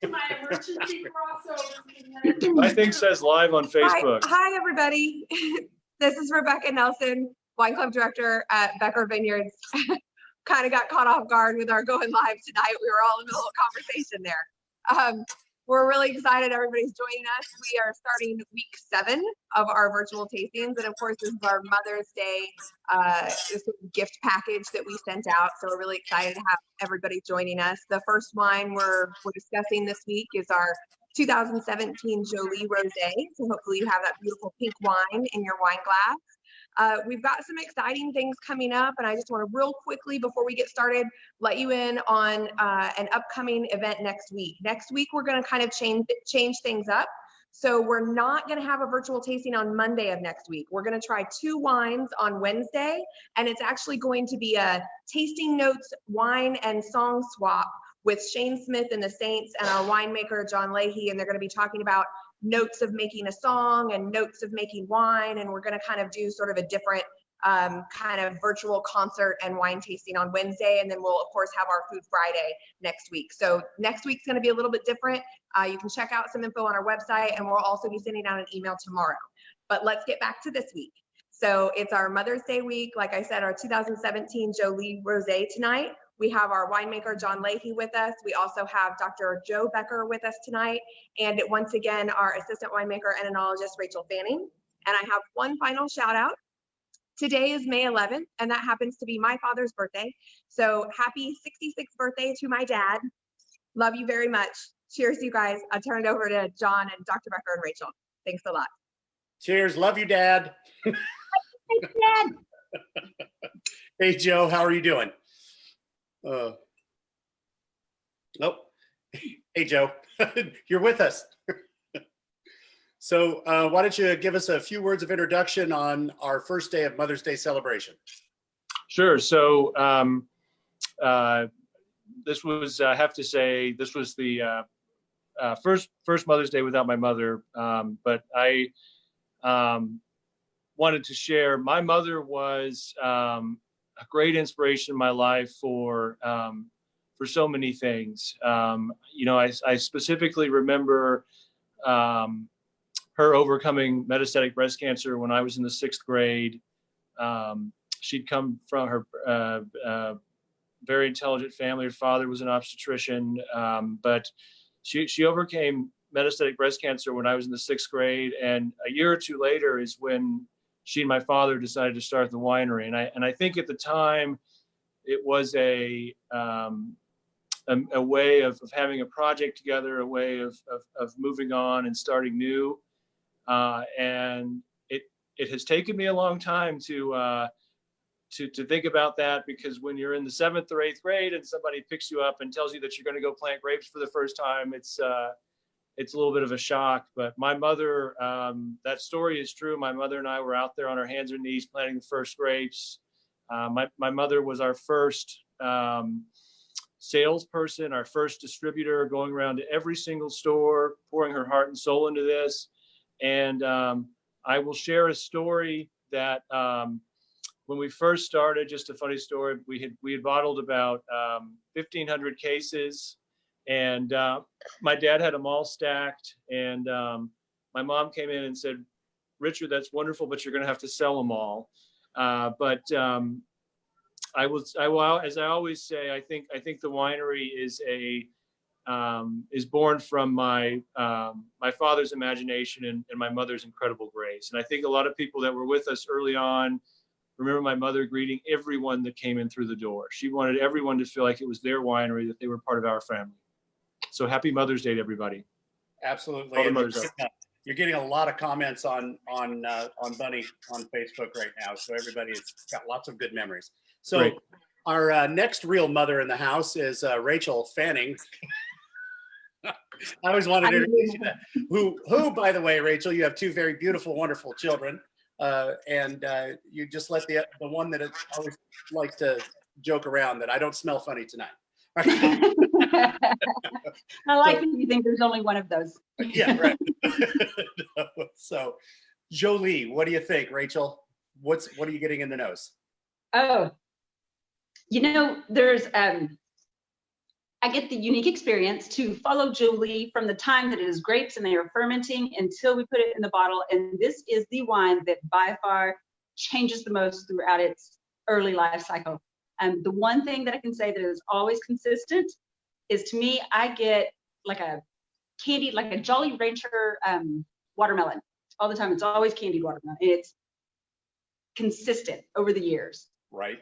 My emergency crossover. I think says live on Facebook. Hi everybody. This is Rebecca Nelson, Wine Club Director at Becker Vineyards. Kind of got caught off guard with our going live tonight. We were all in the middle of conversation there. We're really excited everybody's joining us. We are starting week 7 of our virtual tastings. And of course, this is our Mother's Day gift package that we sent out. So we're really excited to have everybody joining us. The first wine we're discussing this week is our 2017 Jolie rosé. So hopefully you have that beautiful pink wine in your wine glass. We've got some exciting things coming up, and I just want to real quickly before we get started let you in on an upcoming event next week. Next week we're going to kind of change things up. So we're not going to have a virtual tasting on Monday of next week. We're going to try 2 wines on Wednesday, and it's actually going to be a tasting notes wine and song swap with Shane Smith and the Saints and our winemaker John Leahy, and they're going to be talking about notes of making a song and notes of making wine, and we're going to kind of do sort of a different kind of virtual concert and wine tasting on Wednesday, and then we'll of course have our Food Friday next week. So next week's going to be a little bit different. You can check out some info on our website, and we'll also be sending out an email tomorrow. But let's get back to this week. So it's our Mother's Day week. Like I said, our 2017 Jolie Rosé tonight. We have our winemaker, John Leahy, with us. We also have Dr. Joe Becker with us tonight. And once again, our assistant winemaker and enologist, Rachel Fanning. And I have one final shout out. Today is May 11th, and that happens to be my father's birthday. So happy 66th birthday to my dad. Love you very much. Cheers, you guys. I'll turn it over to John and Dr. Becker and Rachel. Thanks a lot. Cheers. Love you, Dad. Hey, Dad. Hey, Joe. How are you doing? Nope. Hey, Joe, you're with us. So why don't you give us a few words of introduction on our first day of Mother's Day celebration? Sure. So this was, I have to say, this was the first Mother's Day without my mother. But I wanted to share, my mother was a great inspiration in my life for so many things. You know, I specifically remember her overcoming metastatic breast cancer when I was in the 6th grade. She'd come from her very intelligent family. Her father was an obstetrician, but she overcame metastatic breast cancer when I was in the 6th grade. And a year or two later is when she and my father decided to start the winery. And I think at the time it was a way of having a project together, a way of moving on and starting new. And it has taken me a long time to think about that, because when you're in the 7th or 8th grade and somebody picks you up and tells you that you're going to go plant grapes for the first time, it's a little bit of a shock. But my mother, that story is true. My mother and I were out there on our hands and knees planting the first grapes. My mother was our first salesperson, our first distributor, going around to every single store, pouring her heart and soul into this. And I will share a story that when we first started, just a funny story, we had bottled about 1,500 cases. And my dad had them all stacked, and my mom came in and said, "Richard, that's wonderful, but you're going to have to sell them all." But I will, as I always say, I think the winery is born from my father's imagination and my mother's incredible grace. And I think a lot of people that were with us early on remember my mother greeting everyone that came in through the door. She wanted everyone to feel like it was their winery, that they were part of our family. So happy Mother's Day to everybody. Absolutely. You're getting a lot of comments on Bunny on Facebook right now. So everybody's got lots of good memories. So great. Our next real mother in the house is Rachel Fanning. I always wanted to introduce you to that. Who, by the way, Rachel, you have 2 very beautiful, wonderful children. And you just let the one that always likes to joke around that I don't smell funny tonight. I like that you think there's only one of those. Yeah, right. So, Jolie, what do you think, Rachel? What are you getting in the nose? Oh, you know, there's I get the unique experience to follow Jolie from the time that it is grapes and they are fermenting until we put it in the bottle. And this is the wine that by far changes the most throughout its early life cycle. The one thing that I can say that is always consistent is, to me, I get like a candied, like a Jolly Rancher watermelon all the time. It's always candied watermelon. And it's consistent over the years. Right.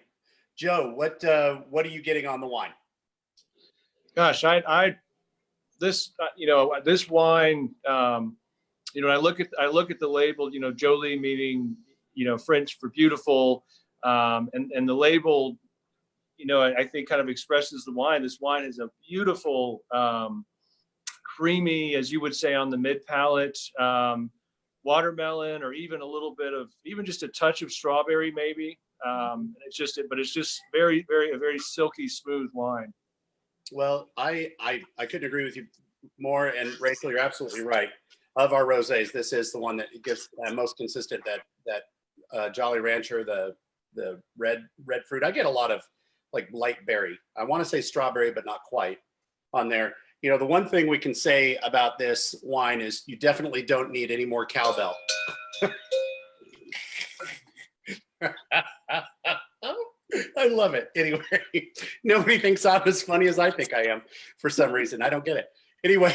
Joe, what are you getting on the wine? Gosh, this this wine, I look at the label, Jolie meaning, French for beautiful, and the label, I think kind of expresses the wine. This wine is a beautiful, creamy, as you would say, on the mid palate, watermelon, or even a little bit of, even just a touch of strawberry, maybe. It's just very, very, a very silky, smooth wine. Well, I couldn't agree with you more. And Rachel, you're absolutely right. Of our rosés, this is the one that gives most consistent, that Jolly Rancher, the red fruit. I get a lot of like light berry. I want to say strawberry, but not quite on there. The one thing we can say about this wine is you definitely don't need any more cowbell. I love it. Anyway, nobody thinks I'm as funny as I think I am for some reason. I don't get it. Anyway,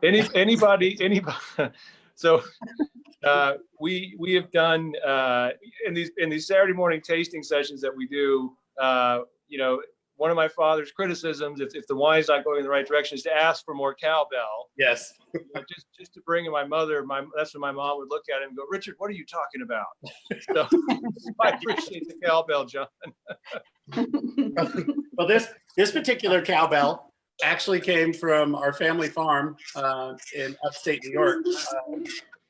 anybody. So we have done in these Saturday morning tasting sessions that we do. One of my father's criticisms, if the wine's not going in the right direction, is to ask for more cowbell. yes. Just to bring in my mother, that's when my mom would look at him and go, "Richard, what are you talking about?" So I appreciate the cowbell, John. Well, this particular cowbell actually came from our family farm in upstate New York,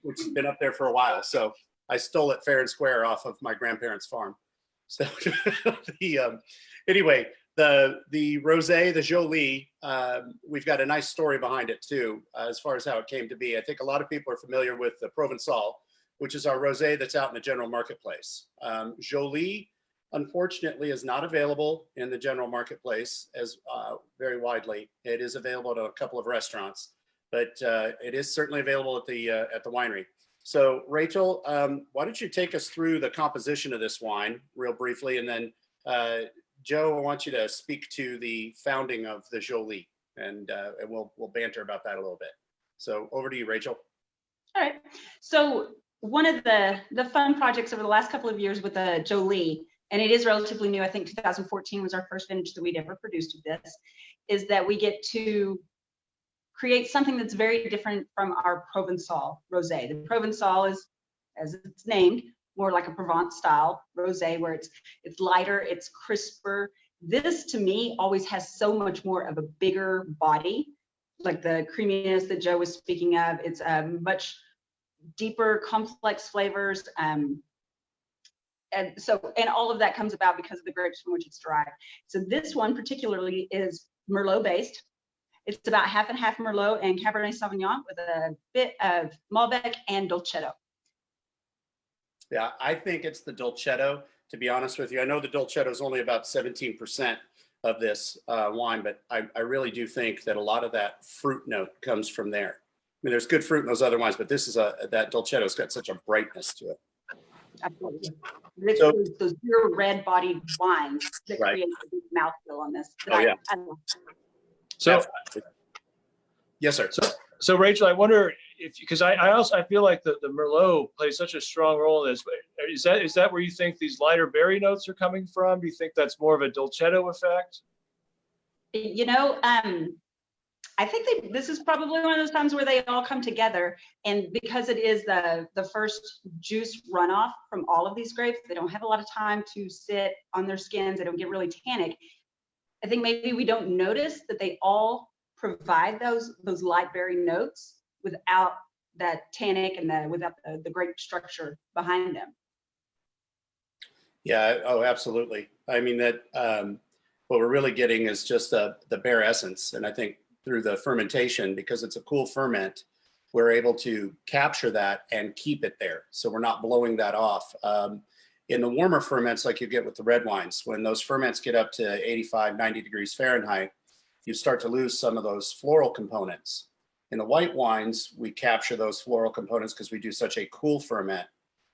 which has been up there for a while. So I stole it fair and square off of my grandparents' farm. So anyway, the rosé, the Jolie, we've got a nice story behind it too, as far as how it came to be. I think a lot of people are familiar with the Provençal, which is our rosé that's out in the general marketplace. Jolie, unfortunately, is not available in the general marketplace as very widely. It is available at a couple of restaurants, but it is certainly available at the winery. So Rachel, why don't you take us through the composition of this wine real briefly, and then Joe, I want you to speak to the founding of the Jolie, and we'll banter about that a little bit. So over to you, Rachel. All right. So one of the fun projects over the last couple of years with the Jolie, and it is relatively new, I think 2014 was our first vintage that we'd ever produced of this, is that we get to create something that's very different from our Provençal rosé. The Provençal is, as it's named, more like a Provence style rosé, where it's lighter, it's crisper. This to me always has so much more of a bigger body, like the creaminess that Joe was speaking of. It's much deeper, complex flavors. And all of that comes about because of the grapes from which it's derived. So this one particularly is Merlot based. It's about half and half Merlot and Cabernet Sauvignon with a bit of Malbec and Dolcetto. Yeah, I think it's the Dolcetto, to be honest with you. I know the Dolcetto is only about 17% of this wine, but I really do think that a lot of that fruit note comes from there. I mean, there's good fruit in those other wines, but this is that Dolcetto's got such a brightness to it. Absolutely. This is those pure red-bodied wines that create a deep mouthfeel on this. Oh, yeah. I love. So, yes, sir. So Rachel, I wonder if, because I feel like the Merlot plays such a strong role in this. Is that where you think these lighter berry notes are coming from? Do you think that's more of a Dolcetto effect? I think this is probably one of those times where they all come together, and because it is the first juice runoff from all of these grapes, they don't have a lot of time to sit on their skins. They don't get really tannic. I think maybe we don't notice that they all provide those light berry notes without that tannic and without the grape structure behind them. Yeah. Oh, absolutely. I mean that what we're really getting is just the bare essence, and I think through the fermentation, because it's a cool ferment, we're able to capture that and keep it there. So we're not blowing that off. In the warmer ferments, like you get with the red wines, when those ferments get up to 85, 90 degrees Fahrenheit, you start to lose some of those floral components. In the white wines, we capture those floral components because we do such a cool ferment.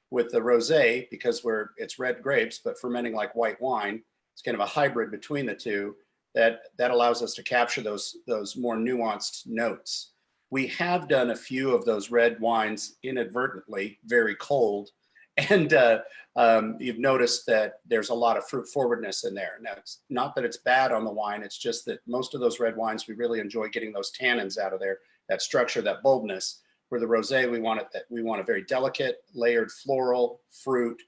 With the rosé, because it's red grapes, but fermenting like white wine, it's kind of a hybrid between the two that allows us to capture those more nuanced notes. We have done a few of those red wines inadvertently, very cold, and you've noticed that there's a lot of fruit forwardness in there. Now, it's not that it's bad on the wine, it's just that most of those red wines, we really enjoy getting those tannins out of there, that structure, that boldness. For the rosé, we want a very delicate, layered floral fruit,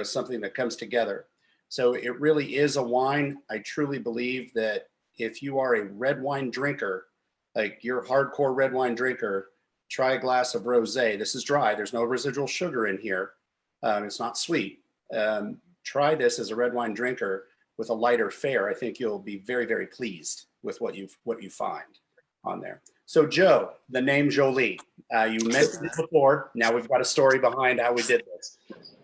something that comes together. So it really is a wine. I truly believe that if you are a red wine drinker, like you're a hardcore red wine drinker, try a glass of rosé. This is dry. There's no residual sugar in here. It's not sweet. Try this as a red wine drinker with a lighter fare. I think you'll be very, very pleased with what you find on there. So Joe, the name Jolie, you mentioned it before. Now we've got a story behind how we did this.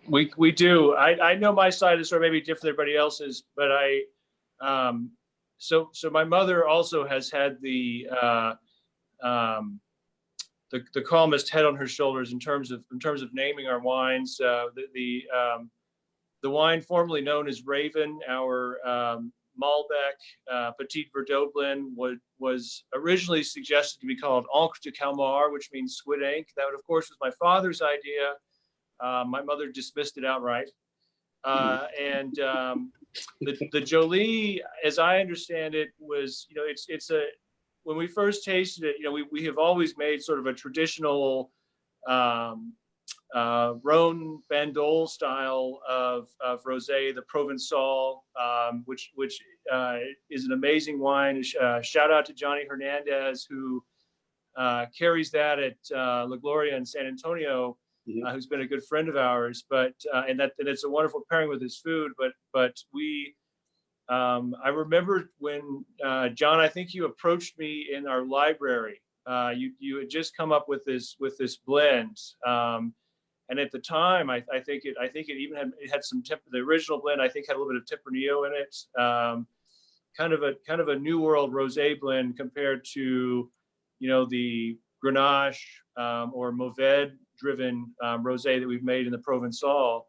We do. I know my side is sort of maybe different than everybody else's, but so my mother also has had the calmest head on her shoulders in terms of naming our wines. The wine formerly known as Raven, our Malbec Petit Verdot blend, was originally suggested to be called Encre de Calmar, which means squid ink. That, of course, was my father's idea. My mother dismissed it outright. And the Jolie, as I understand it, was, when we first tasted it, we have always made sort of a traditional Rhone Bandol style of rosé, the Provençal, which is an amazing wine. Shout out to Johnny Hernandez, who carries that at La Gloria in San Antonio, who's been a good friend of ours. But and it's a wonderful pairing with his food. But we, I remember when John, I think you approached me in our library. You had just come up with this blend. And at the time, I think it even had some the original blend, I think, had a little bit of Tempranillo in it. Kind of a new world rosé blend compared to, the Grenache or Mourvedre driven rosé that we've made in the Provençal.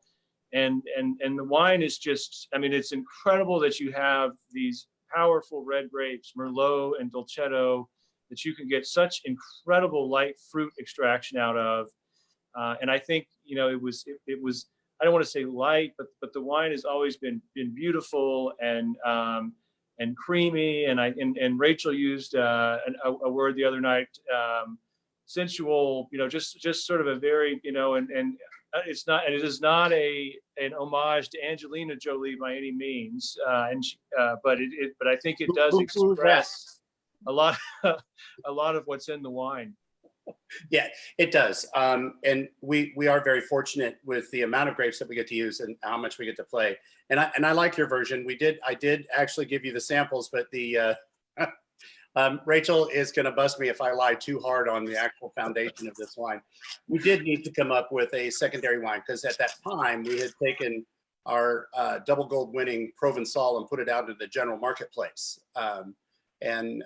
And the wine is just, it's incredible that you have these powerful red grapes, Merlot and Dolcetto, that you can get such incredible light fruit extraction out of. And I think, it was, I don't want to say light, but the wine has always been beautiful and creamy. And Rachel used a word the other night, sensual, just sort of a very, and it is not an homage to Angelina Jolie by any means. But I think it does express a lot of what's in the wine. Yeah, it does. And we are very fortunate with the amount of grapes that we get to use and how much we get to play. And I like your version. I did actually give you the samples, but the Rachel is going to bust me if I lie too hard on the actual foundation of this wine. We did need to come up with a secondary wine because at that time we had taken our double gold winning Provençal and put it out into the general marketplace. And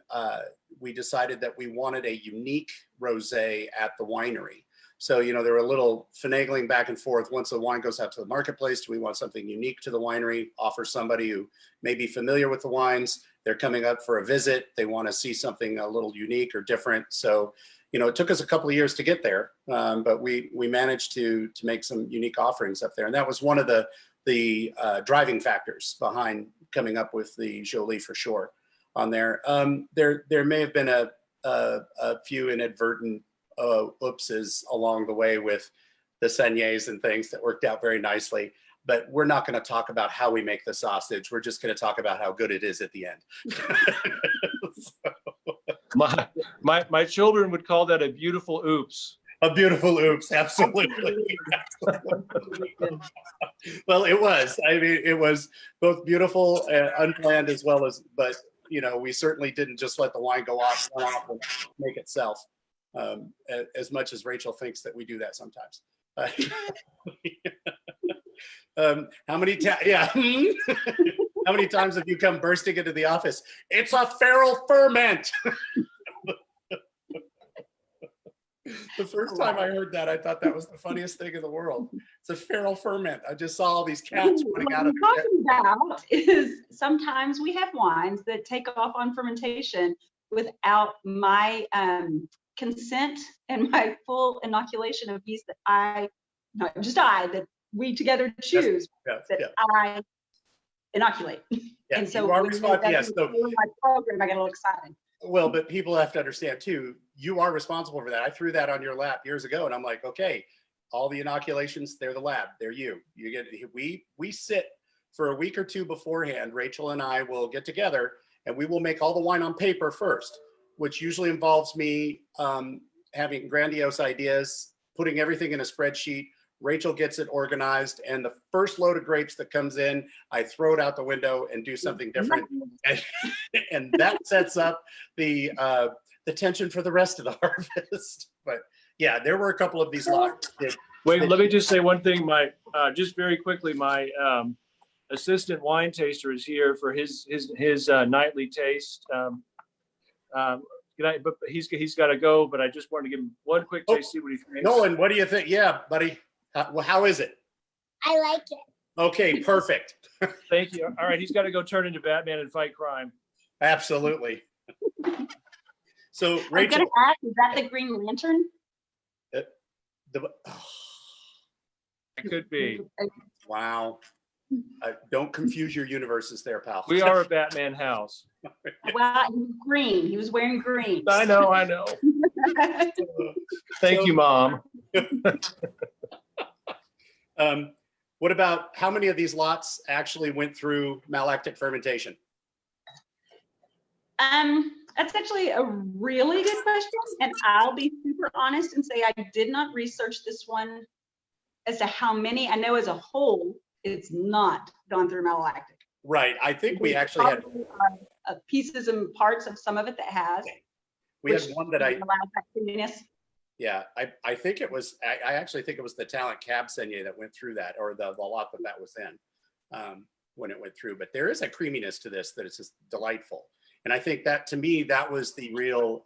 we decided that we wanted a unique rosé at the winery. So, there were a little finagling back and forth. Once the wine goes out to the marketplace, do we want something unique to the winery? Offer somebody who may be familiar with the wines. They're coming up for a visit. They want to see something a little unique or different. So, it took us a couple of years to get there, but we managed to make some unique offerings up there. And that was one of the driving factors behind coming up with the Jolie for sure. On there, there may have been a few inadvertent oopses along the way with the seigneurs and things that worked out very nicely. But we're not going to talk about how we make the sausage. We're just going to talk about how good it is at the end. My children would call that a beautiful oops. A beautiful oops, absolutely. Well, it was. It was both beautiful and unplanned as well as, but we certainly didn't just let the wine go off and make itself, as much as Rachel thinks that we do that sometimes. How many yeah. How many times have you come bursting into the office? It's a feral ferment. The first time I heard that, I thought that was the funniest thing in the world. It's a feral ferment. I just saw all these cats running out of What I'm talking about is sometimes we have wines that take off on fermentation without my consent and my full inoculation of yeast that that we together choose, I inoculate. Yeah, And so you are responsible. Yes, so my program, I get a little excited. well, but people have to understand too, you are responsible for that. I threw that on your lap years ago and I'm like, okay, all the inoculations, they're the lab, they're you. You get, we sit for a week or two beforehand, Rachel and I will get together and we will make all the wine on paper first, which usually involves me having grandiose ideas, putting everything in a spreadsheet. Rachel gets it organized, and the first load of grapes that comes in, I throw it out the window and do something different. And that sets up the tension for the rest of the harvest. But yeah, there were a couple of these lots. Wait, let me just say one thing. Just very quickly, my assistant wine taster is here for his nightly taste. But he's got to go. But I just wanted to give him one quick taste, see what he thinks. Nolan, what do you think? Yeah, buddy. How is it? I like it. Okay, perfect. Thank you. All right, he's got to go turn into Batman and fight crime. Absolutely. So, I'm Rachel. gonna ask, is that the Green Lantern? It could be. Wow. Don't confuse your universes there, pal. We are a Batman house. Well, he was green. He was wearing green. I know. Thank you, Mom. What about how many of these lots actually went through malolactic fermentation? That's actually a really good question. And I'll be super honest and say I did not research this one as to how many. I know as a whole, it's not gone through malolactic. Right. I think we actually had pieces and parts of some of it that has. We had one that Yeah, I think it was, I actually think it was the Talent Cab Seigneur that went through that, or the lot that was in when it went through. But there is a creaminess to this that is just delightful. And I think that, to me, that was the real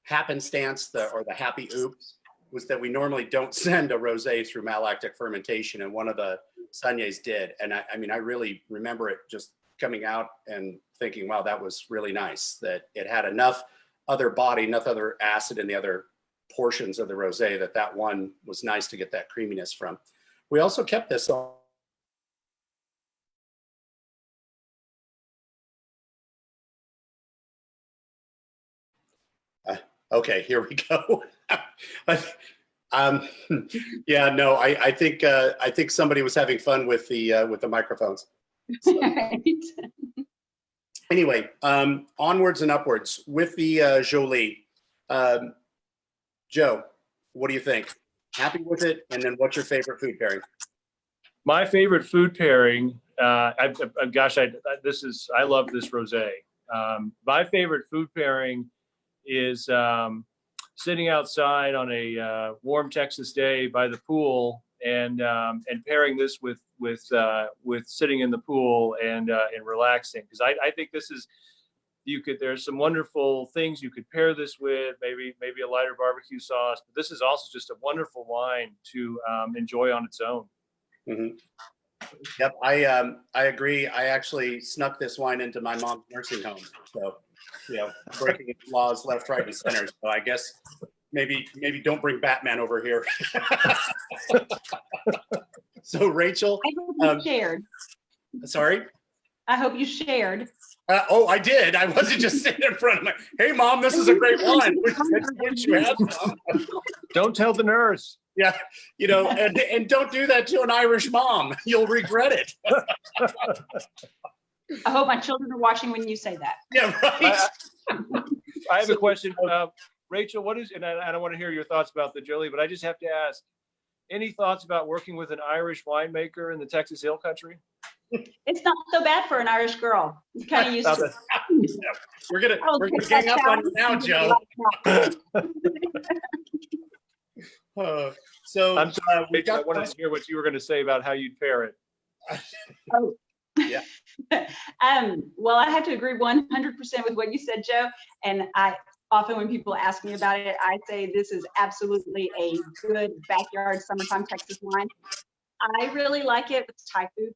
happenstance, or the happy oops, was that we normally don't send a rosé through malolactic fermentation, and one of the Seigneurs did. And I mean, I really remember it just coming out and thinking, wow, that was really nice, that it had enough other body, enough other acid in the other portions of the rosé that one was nice to get that creaminess from. We also kept this on. Okay, here we go. Yeah, no, I think somebody was having fun with the microphones. So, anyway, onwards and upwards with the Jolie. Joe, what do you think? Happy with it? And then what's your favorite food pairing? My favorite food pairing, I love this rosé. My favorite food pairing is sitting outside on a warm Texas day by the pool and pairing this with sitting in the pool and relaxing, because I think this is, there's some wonderful things you could pair this with, maybe a lighter barbecue sauce, but this is also just a wonderful wine to enjoy on its own. Mm-hmm. Yep, I agree. I actually snuck this wine into my mom's nursing home, so breaking laws left, right, and center. So I guess maybe don't bring Batman over here. So Rachel, I hope you shared. Sorry. I hope you shared. Oh, I did. I wasn't just sitting in front of my. Hey, Mom, this is a great wine. Wouldn't you have some? Don't tell the nurse. Yeah, and don't do that to an Irish mom. You'll regret it. I hope my children are watching when you say that. Yeah, right. I have a question. Rachel, and I don't want to hear your thoughts about the Jolie, but I just have to ask, any thoughts about working with an Irish winemaker in the Texas Hill Country? It's not so bad for an Irish girl. You kind of used to it. We're gonna gang up on you now, Joe. So I'm sorry, I wanted to hear what you were going to say about how you'd pair it. Oh. Yeah. Well, I have to agree 100% with what you said, Joe. And I often, when people ask me about it, I say this is absolutely a good backyard summertime Texas wine. I really like it with Thai food.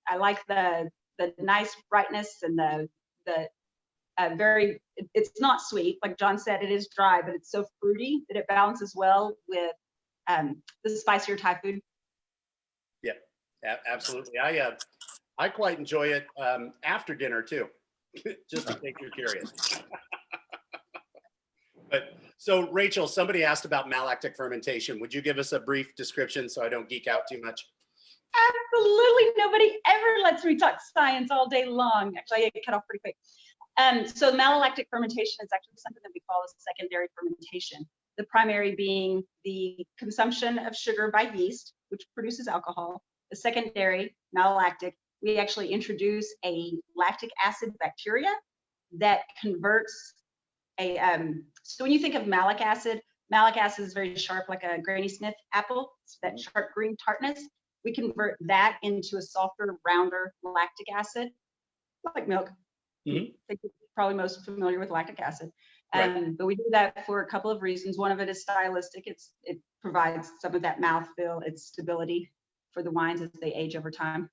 I like the nice brightness and the very. It's not sweet, like John said. It is dry, but it's so fruity that it balances well with the spicier Thai food. Yeah, absolutely. I quite enjoy it after dinner too, just in case you're curious. But so Rachel, somebody asked about malolactic fermentation. Would you give us a brief description so I don't geek out too much? Absolutely, nobody ever lets me talk science all day long. Actually, I get cut off pretty quick. So malolactic fermentation is actually something that we call a secondary fermentation. The primary being the consumption of sugar by yeast, which produces alcohol. The secondary, malolactic, we actually introduce a lactic acid bacteria that converts a, so when you think of malic acid is very sharp, like a Granny Smith apple. It's that sharp green tartness. We convert that into a softer, rounder lactic acid, like milk. Mm-hmm. I think you're probably most familiar with lactic acid. Right. But we do that for a couple of reasons. One of it is stylistic. It provides some of that mouthfeel, its stability for the wines as they age over time.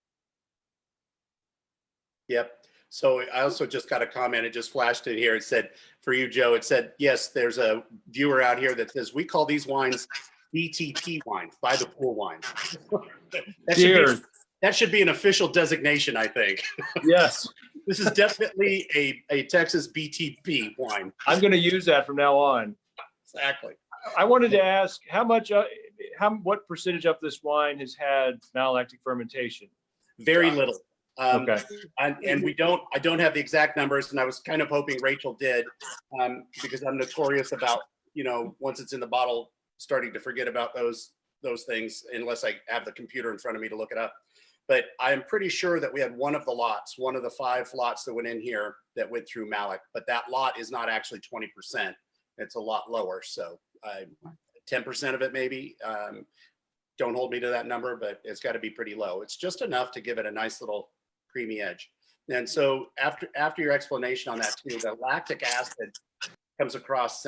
Yep. So I also just got a comment. It just flashed in here. It said, for you, Joe, it said, yes, there's a viewer out here that says, we call these wines BTP wines, by the pool wines. That should be an official designation, I think. Yes. This is definitely a Texas BTP wine. I'm going to use that from now on. Exactly. I wanted to ask what percentage of this wine has had malolactic fermentation? Very little. Okay. And I don't have the exact numbers, and I was kind of hoping Rachel did, because I'm notorious about, once it's in the bottle, starting to forget about those things unless I have the computer in front of me to look it up. But I'm pretty sure that we had one of the 5 lots that went in here that went through Malic, but that lot is not actually 20%. It's a lot lower. So 10% of it maybe. Don't hold me to that number, but it's got to be pretty low. It's just enough to give it a nice little creamy edge. And so after your explanation on that too, the lactic acid comes across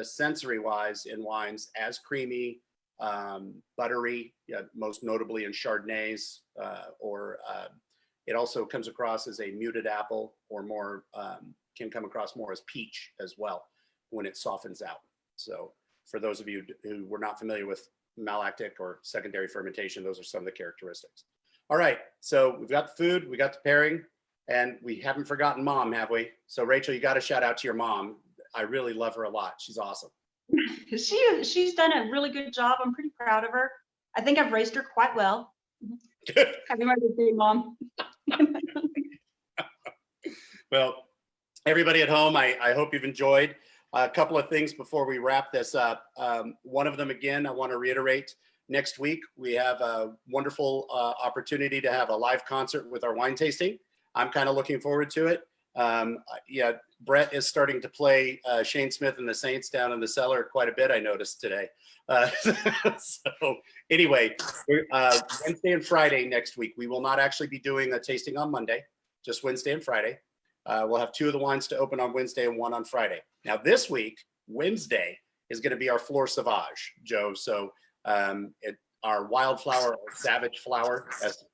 sensory wise in wines as creamy, buttery, most notably in Chardonnays, or it also comes across as a muted apple, or more can come across more as peach as well when it softens out. So for those of you who were not familiar with malolactic or secondary fermentation, those are some of the characteristics. All right, so we've got the food, we got the pairing, and we haven't forgotten mom, have we? So Rachel, you got to shout out to your mom. I really love her a lot. She's awesome. She's done a really good job. I'm pretty proud of her. I think I've raised her quite well. Happy Mother's Day, Mom. Well, everybody at home, I hope you've enjoyed. A couple of things before we wrap this up. One of them, again, I want to reiterate, next week, we have a wonderful opportunity to have a live concert with our wine tasting. I'm kind of looking forward to it. Yeah, Brett is starting to play Shane Smith and the Saints down in the cellar quite a bit, I noticed today. So anyway, Wednesday and Friday next week, we will not actually be doing a tasting on Monday, just Wednesday and Friday. We'll have 2 of the wines to open on Wednesday and 1 on Friday. Now this week, Wednesday, is going to be our Flor Sauvage, Joe. So our wildflower or savage flower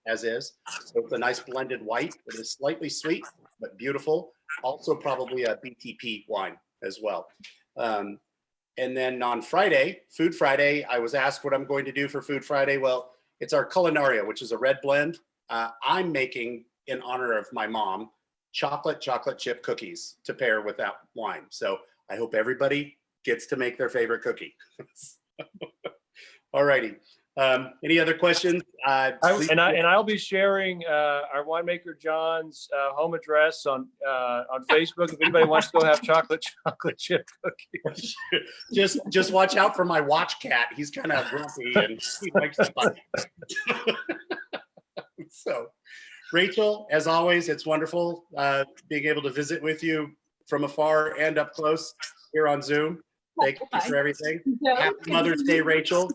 as is. So it's a nice blended white. It is slightly sweet, but beautiful. Also probably a BTP wine as well. And then on Friday, Food Friday, I was asked what I'm going to do for Food Friday. Well, it's our Culinaria, which is a red blend. I'm making, in honor of my mom, chocolate chip cookies to pair with that wine. So I hope everybody gets to make their favorite cookie. All righty. Any other questions? I'll be sharing our winemaker John's home address on Facebook. If anybody wants to go have chocolate chip cookies, just watch out for my watch cat. He's kind of grumpy and he likes to bite. So, Rachel, as always, it's wonderful being able to visit with you from afar and up close here on Zoom. Thank you for everything. Happy Mother's Day, Rachel.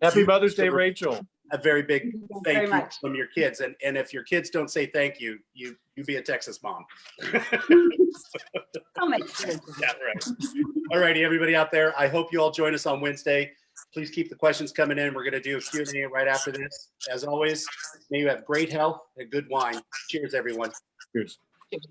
Happy Mother's Day, Rachel. a very big Very thank you much. from your kids. And if your kids don't say thank you, you be a Texas mom. I'll make sure. Yeah, right. All righty, everybody out there. I hope you all join us on Wednesday. Please keep the questions coming in. We're going to do a Q&A right after this. As always, may you have great health and good wine. Cheers, everyone. Cheers. Cheers.